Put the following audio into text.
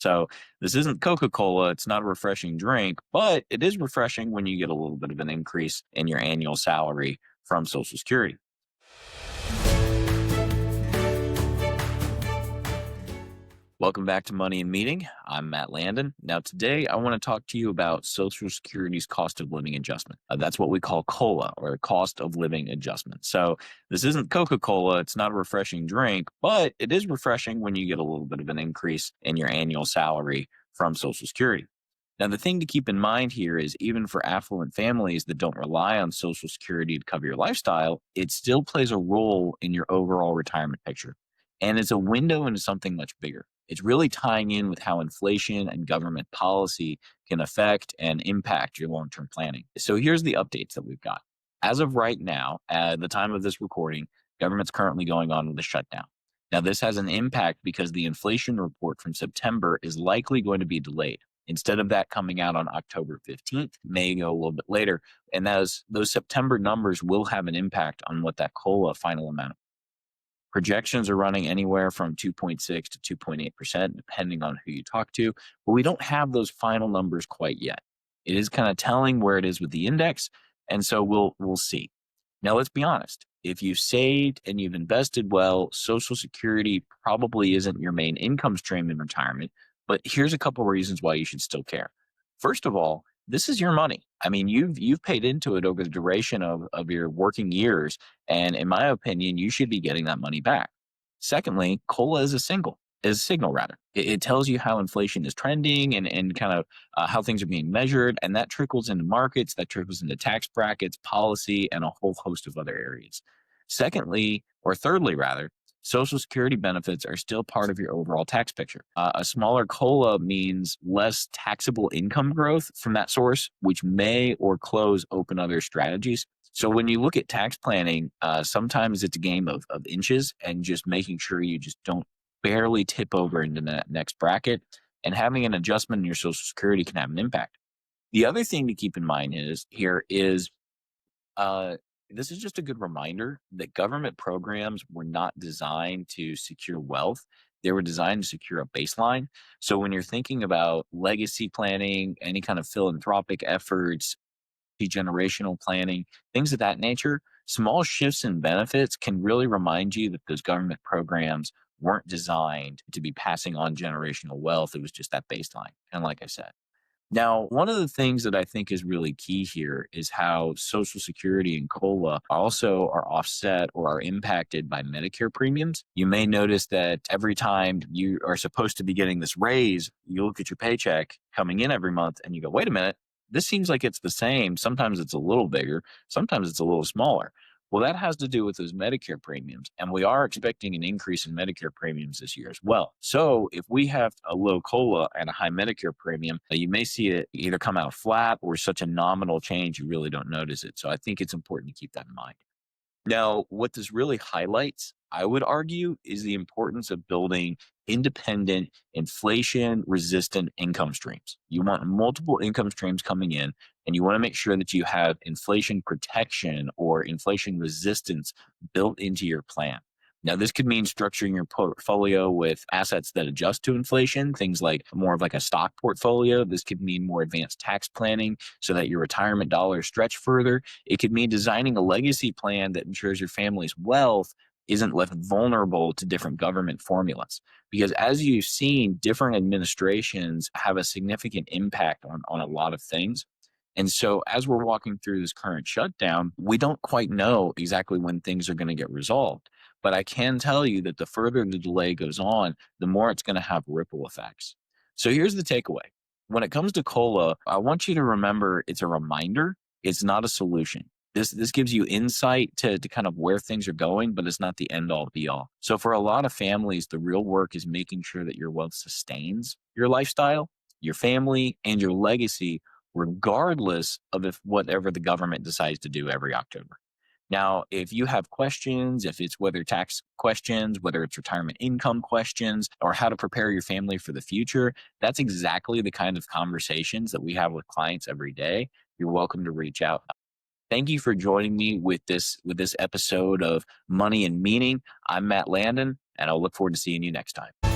So this isn't Coca-Cola. It's not a refreshing drink, but it is refreshing when you get a little bit of an increase in your annual salary from Social Security. Welcome back to Money and Meeting. I'm Matt Landon. Now, today I want to talk to you about Social Security's cost of living adjustment. That's what we call COLA, or cost of living adjustment. So this isn't Coca-Cola. It's not a refreshing drink, but it is refreshing when you get a little bit of an increase in your annual salary from Social Security. Now, the thing to keep in mind here is even for affluent families that don't rely on Social Security to cover your lifestyle, it still plays a role in your overall retirement picture. And it's a window into something much bigger. It's really tying in with how inflation and government policy can affect and impact your long-term planning. So here's the updates that we've got. As of right now, at the time of this recording, government's currently going on with a shutdown. Now, this has an impact because the inflation report from September is likely going to be delayed. Instead of that coming out on October 15th, may go a little bit later. And those September numbers will have an impact on what that COLA final amount. Projections are running anywhere from 2.6 to 2.8%, depending on who you talk to. But we don't have those final numbers quite yet. It is kind of telling where it is with the index. And so we'll see. Now, let's be honest. If you've saved and you've invested well, Social Security probably isn't your main income stream in retirement. But here's a couple of reasons why you should still care. First of all, this is your money. I mean, you've paid into it over the duration of your working years. And in my opinion, you should be getting that money back. Secondly, COLA is a signal rather. It tells you how inflation is trending and kind of how things are being measured. And that trickles into markets, that trickles into tax brackets, policy, and a whole host of other areas. Thirdly, Social Security benefits are still part of your overall tax picture. A smaller COLA means less taxable income growth from that source, which may or close open other strategies. So when you look at tax planning, sometimes it's a game of inches and just making sure you just don't barely tip over into that next bracket. And having an adjustment in your Social Security can have an impact. The other thing to keep in mind is this is just a good reminder that government programs were not designed to secure wealth. They were designed to secure a baseline. So when you're thinking about legacy planning, any kind of philanthropic efforts, generational planning, things of that nature, small shifts in benefits can really remind you that those government programs weren't designed to be passing on generational wealth. It was just that baseline. And like I said, now, one of the things that I think is really key here is how Social Security and COLA also are offset or are impacted by Medicare premiums. You may notice that every time you are supposed to be getting this raise, you look at your paycheck coming in every month and you go, wait a minute, this seems like it's the same. Sometimes it's a little bigger, sometimes it's a little smaller. Well, that has to do with those Medicare premiums, and we are expecting an increase in Medicare premiums this year as well. So if we have a low COLA and a high Medicare premium, you may see it either come out flat or such a nominal change you really don't notice it. So I think it's important to keep that in mind. Now, what this really highlights, I would argue, is the importance of building independent, inflation-resistant income streams. You want multiple income streams coming in, and you want to make sure that you have inflation protection or inflation resistance built into your plan. Now, this could mean structuring your portfolio with assets that adjust to inflation, things like more of like a stock portfolio. This could mean more advanced tax planning so that your retirement dollars stretch further. It could mean designing a legacy plan that ensures your family's wealth isn't left vulnerable to different government formulas. Because as you've seen, different administrations have a significant impact on a lot of things. And so as we're walking through this current shutdown, we don't quite know exactly when things are going to get resolved. But I can tell you that the further the delay goes on, the more it's going to have ripple effects. So here's the takeaway. When it comes to COLA, I want you to remember it's a reminder. It's not a solution. This gives you insight to kind of where things are going, but it's not the end all be all. So for a lot of families, the real work is making sure that your wealth sustains your lifestyle, your family, and your legacy, regardless of whatever the government decides to do every October. Now, if you have questions, if it's whether tax questions, whether it's retirement income questions, or how to prepare your family for the future, that's exactly the kind of conversations that we have with clients every day. You're welcome to reach out. Thank you for joining me with this episode of Money and Meaning. I'm Matt Landon, and I'll look forward to seeing you next time.